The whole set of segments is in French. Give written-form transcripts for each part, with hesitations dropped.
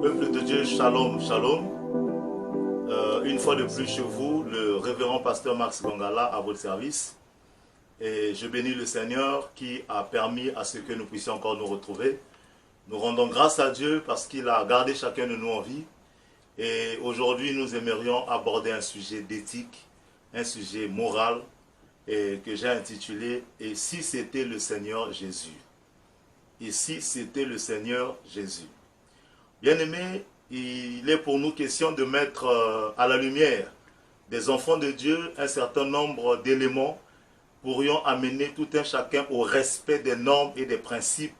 Peuple de Dieu, shalom, shalom. Une fois de plus chez vous, le révérend pasteur Max Gongala à votre service. Et je bénis le Seigneur qui a permis à ce que nous puissions encore nous retrouver. Nous rendons grâce à Dieu parce qu'il a gardé chacun de nous en vie. Et aujourd'hui, nous aimerions aborder un sujet d'éthique, un sujet moral, et que j'ai intitulé « Et si c'était le Seigneur Jésus ?» Et si c'était le Seigneur Jésus. Bien-aimés, il est pour nous question de mettre à la lumière des enfants de Dieu un certain nombre d'éléments pourrions amener tout un chacun au respect des normes et des principes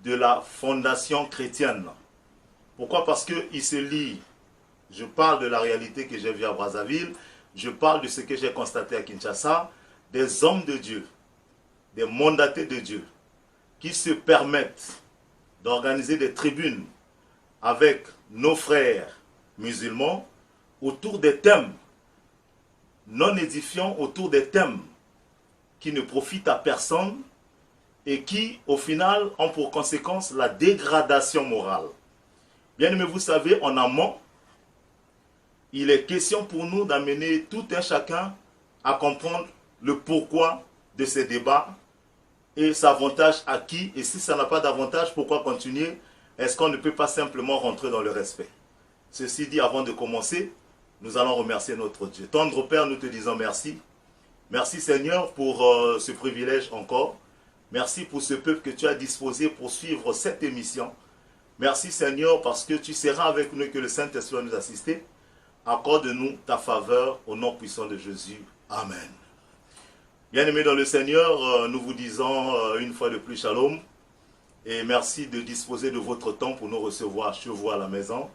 de la fondation chrétienne. Pourquoi? Parce qu'il se lie, je parle de la réalité que j'ai vue à Brazzaville, je parle de ce que j'ai constaté à Kinshasa, des hommes de Dieu, des mandatés de Dieu, qui se permettent d'organiser des tribunes avec nos frères musulmans autour des thèmes non édifiants, autour des thèmes qui ne profitent à personne et qui, au final, ont pour conséquence la dégradation morale. Bien aimé, vous savez, en amont, il est question pour nous d'amener tout un chacun à comprendre le pourquoi de ces débats et s'avantage à qui, et si ça n'a pas d'avantage, pourquoi continuer? Est-ce qu'on ne peut pas simplement rentrer dans le respect? Ceci dit, avant de commencer, nous allons remercier notre Dieu. Tendre Père, nous te disons merci. Merci Seigneur pour ce privilège encore. Merci pour ce peuple que tu as disposé pour suivre cette émission. Merci Seigneur parce que tu seras avec nous et que le Saint-Esprit va nous assister. Accorde-nous ta faveur au nom puissant de Jésus. Amen. Bien-aimés dans le Seigneur, nous vous disons une fois de plus shalom et merci de disposer de votre temps pour nous recevoir chez vous à la maison.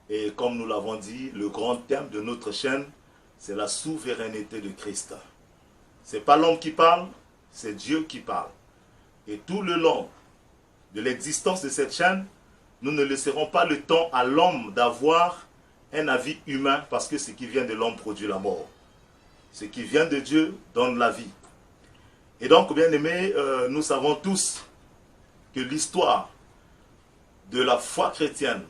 Et comme nous l'avons dit, le grand thème de notre chaîne, c'est la souveraineté de Christ. Ce n'est pas l'homme qui parle, c'est Dieu qui parle. Et tout le long de l'existence de cette chaîne, nous ne laisserons pas le temps à l'homme d'avoir un avis humain parce que ce qui vient de l'homme produit la mort. Ce qui vient de Dieu donne la vie. Et donc, bien aimés, nous savons tous que l'histoire de la foi chrétienne,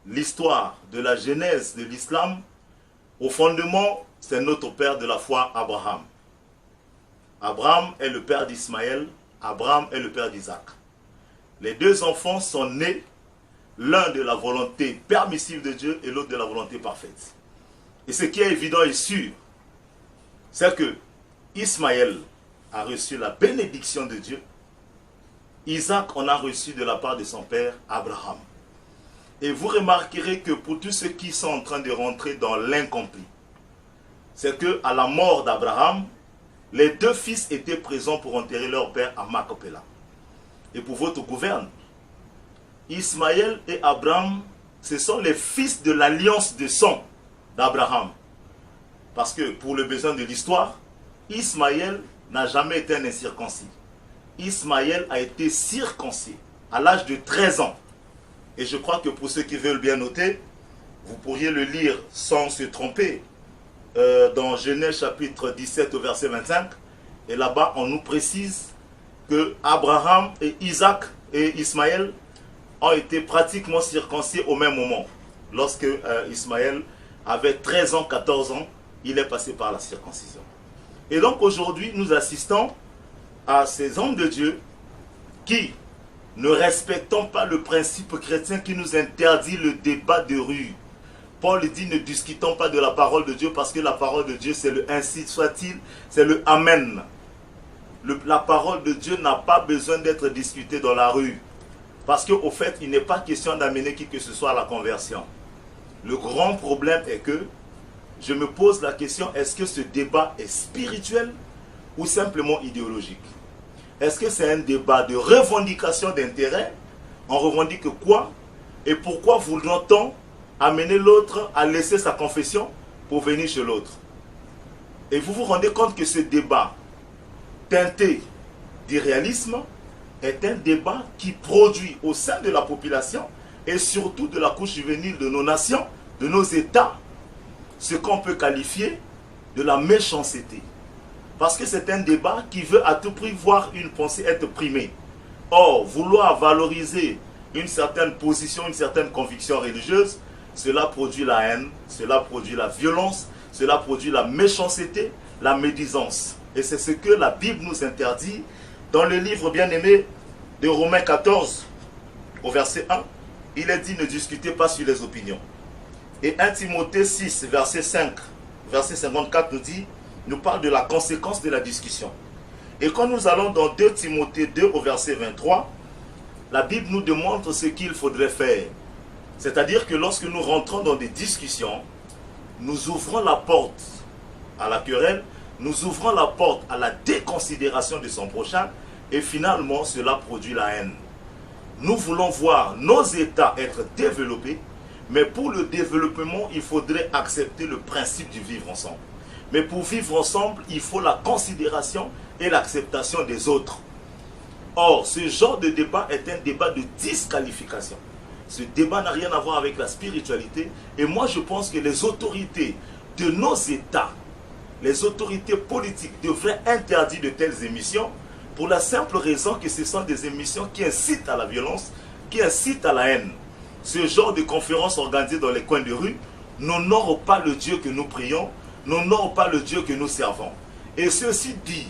l'histoire de la genèse de l'islam, au fondement, c'est notre père de la foi, Abraham. Abraham est le père d'Ismaël, Abraham est le père d'Isaac. Les deux enfants sont nés, l'un de la volonté permissive de Dieu et l'autre de la volonté parfaite. Et ce qui est évident et sûr, c'est que Ismaël a reçu la bénédiction de Dieu. Isaac en a reçu de la part de son père Abraham. Et vous remarquerez que pour tous ceux qui sont en train de rentrer dans l'incompris, c'est qu'à la mort d'Abraham, les deux fils étaient présents pour enterrer leur père à Makopela. Et pour votre gouverne, Ismaël et Abraham, ce sont les fils de l'alliance de sang d'Abraham. Parce que pour le besoin de l'histoire, Ismaël n'a jamais été un incirconcis. Ismaël a été circoncis à l'âge de 13 ans. Et je crois que pour ceux qui veulent bien noter, vous pourriez le lire sans se tromper dans Genèse chapitre 17 au verset 25. Et là-bas, on nous précise que Abraham et Isaac et Ismaël ont été pratiquement circoncis au même moment. Lorsque Ismaël avait 13 ans, 14 ans, il est passé par la circoncision. Et donc aujourd'hui, nous assistons à ces hommes de Dieu qui ne respectant pas le principe chrétien qui nous interdit le débat de rue. Paul dit ne discutons pas de la parole de Dieu parce que la parole de Dieu c'est le ainsi soit-il, c'est le amen. La parole de Dieu n'a pas besoin d'être discutée dans la rue parce qu'au fait il n'est pas question d'amener qui que ce soit à la conversion. Le grand problème est que je me pose la question, est-ce que ce débat est spirituel ou simplement idéologique? Est-ce que c'est un débat de revendication d'intérêt? On revendique quoi? Et pourquoi voudrait-on amener l'autre à laisser sa confession pour venir chez l'autre? Et vous vous rendez compte que ce débat teinté d'irréalisme est un débat qui produit au sein de la population et surtout de la couche juvénile de nos nations, de nos États, ce qu'on peut qualifier de la méchanceté. Parce que c'est un débat qui veut à tout prix voir une pensée être primée. Or, vouloir valoriser une certaine position, une certaine conviction religieuse, cela produit la haine, cela produit la violence, cela produit la méchanceté, la médisance. Et c'est ce que la Bible nous interdit dans le livre bien-aimé de Romains 14, au verset 1. Il est dit, ne discutez pas sur les opinions. Et 1 Timothée 6, verset 5, verset 54 nous dit, nous parle de la conséquence de la discussion. Et quand nous allons dans 2 Timothée 2 au verset 23, la Bible nous démontre ce qu'il faudrait faire. C'est-à-dire que lorsque nous rentrons dans des discussions, nous ouvrons la porte à la querelle, nous ouvrons la porte à la déconsidération de son prochain, et finalement cela produit la haine. Nous voulons voir nos États être développés, mais pour le développement, il faudrait accepter le principe du vivre ensemble. Mais pour vivre ensemble, il faut la considération et l'acceptation des autres. Or, ce genre de débat est un débat de disqualification. Ce débat n'a rien à voir avec la spiritualité. Et moi, je pense que les autorités de nos États, les autorités politiques devraient interdire de telles émissions pour la simple raison que ce sont des émissions qui incitent à la violence, qui incitent à la haine. Ce genre de conférences organisées dans les coins de rue n'honorent pas le Dieu que nous prions, n'honorent pas le Dieu que nous servons. Et ceci dit,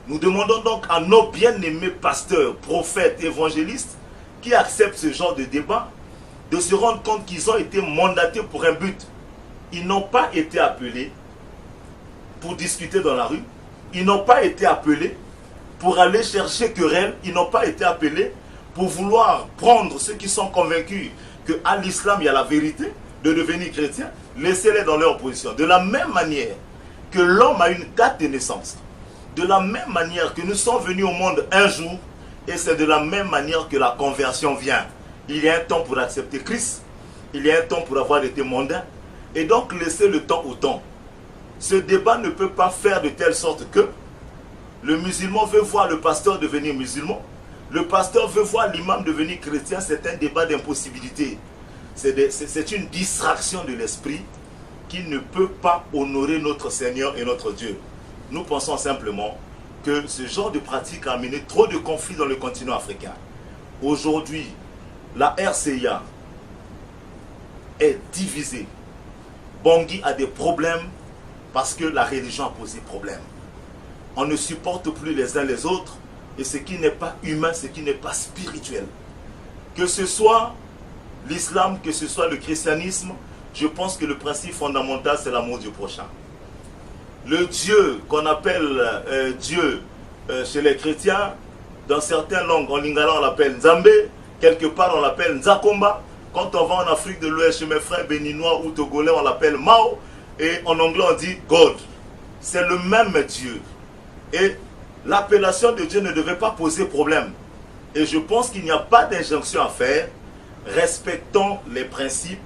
nous demandons donc à nos bien-aimés pasteurs, prophètes, évangélistes, qui acceptent ce genre de débat, de se rendre compte qu'ils ont été mandatés pour un but. Ils n'ont pas été appelés pour discuter dans la rue. Ils n'ont pas été appelés pour aller chercher querelle. Ils n'ont pas été appelés pour vouloir prendre ceux qui sont convaincus qu'à l'islam il y a la vérité, de devenir chrétien, laissez-les dans leur position. De la même manière que l'homme a une date de naissance, de la même manière que nous sommes venus au monde un jour, et c'est de la même manière que la conversion vient. Il y a un temps pour accepter Christ, il y a un temps pour avoir été mondain, et donc laissez le temps au temps. Ce débat ne peut pas faire de telle sorte que le musulman veut voir le pasteur devenir musulman, le pasteur veut voir l'imam devenir chrétien. C'est un débat d'impossibilité. C'est une distraction de l'esprit qui ne peut pas honorer notre Seigneur et notre Dieu. Nous pensons simplement que ce genre de pratique a amené trop de conflits dans le continent africain. Aujourd'hui, la RCA est divisée. Bangui a des problèmes parce que la religion a posé problème. On ne supporte plus les uns les autres, et ce qui n'est pas humain, ce qui n'est pas spirituel. Que ce soit l'islam, que ce soit le christianisme, je pense que le principe fondamental, c'est l'amour du prochain. Le Dieu qu'on appelle Dieu chez les chrétiens, dans certaines langues, en lingala on l'appelle Nzambe, quelque part on l'appelle Nzakomba. Quand on va en Afrique de l'Ouest, chez mes frères béninois ou togolais, on l'appelle Mao, et en anglais on dit God. C'est le même Dieu. Et l'appellation de Dieu ne devait pas poser problème. Et je pense qu'il n'y a pas d'injonction à faire. Respectons les principes,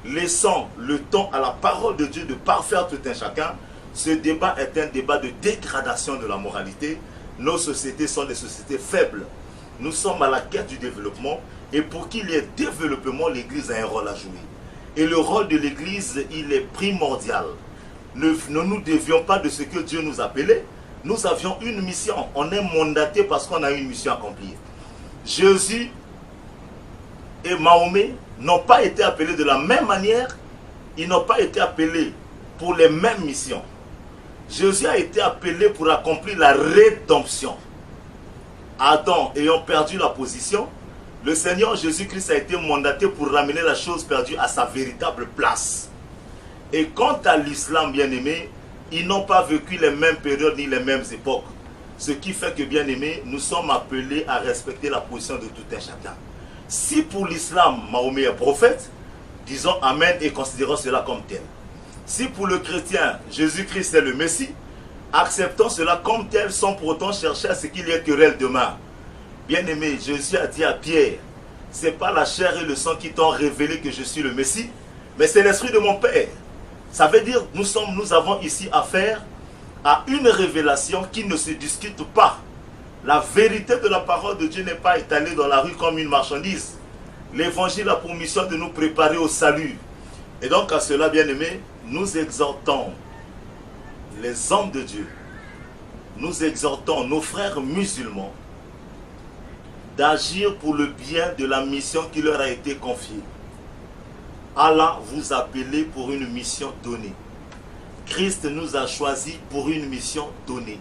laissons le temps à la parole de Dieu de parfaire tout un chacun. Ce débat est un débat de dégradation de la moralité. Nos sociétés sont des sociétés faibles. Nous sommes à la quête du développement. Et pour qu'il y ait développement, l'Église a un rôle à jouer. Et le rôle de l'Église, il est primordial. Ne nous dévions pas de ce que Dieu nous appelait. Nous avions une mission. On est mandaté parce qu'on a une mission à accomplir. Jésus et Mahomet n'ont pas été appelés de la même manière. Ils n'ont pas été appelés pour les mêmes missions. Jésus a été appelé pour accomplir la rédemption. Adam ayant perdu la position, le Seigneur Jésus-Christ a été mandaté pour ramener la chose perdue à sa véritable place. Et quant à l'islam, bien-aimé, ils n'ont pas vécu les mêmes périodes ni les mêmes époques. Ce qui fait que, bien-aimés, nous sommes appelés à respecter la position de tout un chacun. Si pour l'islam, Mahomet est prophète, disons Amen et considérons cela comme tel. Si pour le chrétien, Jésus-Christ est le Messie, acceptons cela comme tel sans pour autant chercher à ce qu'il y ait querelle demain. Bien-aimé, Jésus a dit à Pierre, ce n'est pas la chair et le sang qui t'ont révélé que je suis le Messie, mais c'est l'Esprit de mon Père. Ça veut dire que nous avons ici affaire à une révélation qui ne se discute pas. La vérité de la parole de Dieu n'est pas étalée dans la rue comme une marchandise. L'évangile a pour mission de nous préparer au salut. Et donc à cela, bien-aimés, nous exhortons les hommes de Dieu, nous exhortons nos frères musulmans d'agir pour le bien de la mission qui leur a été confiée. Allah vous appelez pour une mission donnée. Christ nous a choisis pour une mission donnée.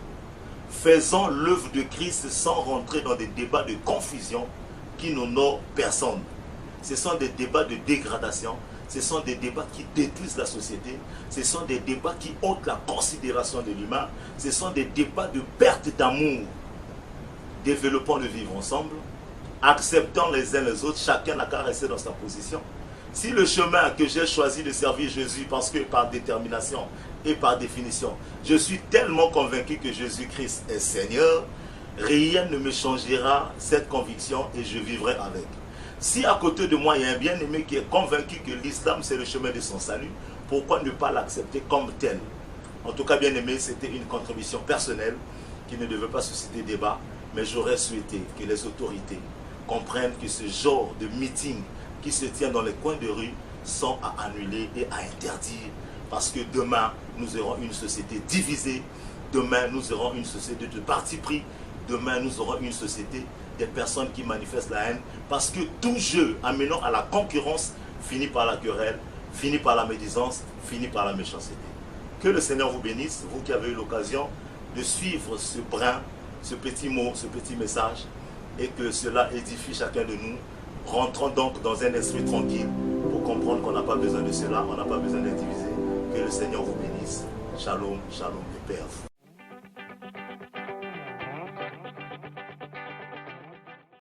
Faisons l'œuvre de Christ sans rentrer dans des débats de confusion qui n'honorent personne. Ce sont des débats de dégradation, ce sont des débats qui détruisent la société, ce sont des débats qui ôtent la considération de l'humain, ce sont des débats de perte d'amour. Développons le vivre ensemble, acceptons les uns les autres, chacun n'a qu'à rester dans sa position. Si le chemin que j'ai choisi de servir Jésus, parce que par détermination et par définition, je suis tellement convaincu que Jésus-Christ est Seigneur, rien ne me changera cette conviction et je vivrai avec. Si à côté de moi, il y a un bien-aimé qui est convaincu que l'islam c'est le chemin de son salut, pourquoi ne pas l'accepter comme tel? En tout cas, bien-aimé, c'était une contribution personnelle qui ne devait pas susciter débat, mais j'aurais souhaité que les autorités comprennent que ce genre de meeting qui se tient dans les coins de rue sont à annuler et à interdire, parce que demain, nous aurons une société divisée, demain, nous aurons une société de parti pris, demain, nous aurons une société des personnes qui manifestent la haine, parce que tout jeu amenant à la concurrence finit par la querelle, finit par la médisance, finit par la méchanceté. Que le Seigneur vous bénisse, vous qui avez eu l'occasion de suivre ce brin, ce petit mot, ce petit message, et que cela édifie chacun de nous. Rentrons donc dans un esprit tranquille pour comprendre qu'on n'a pas besoin de cela, on n'a pas besoin d'être divisé. Que le Seigneur vous bénisse. Shalom, shalom, les pères.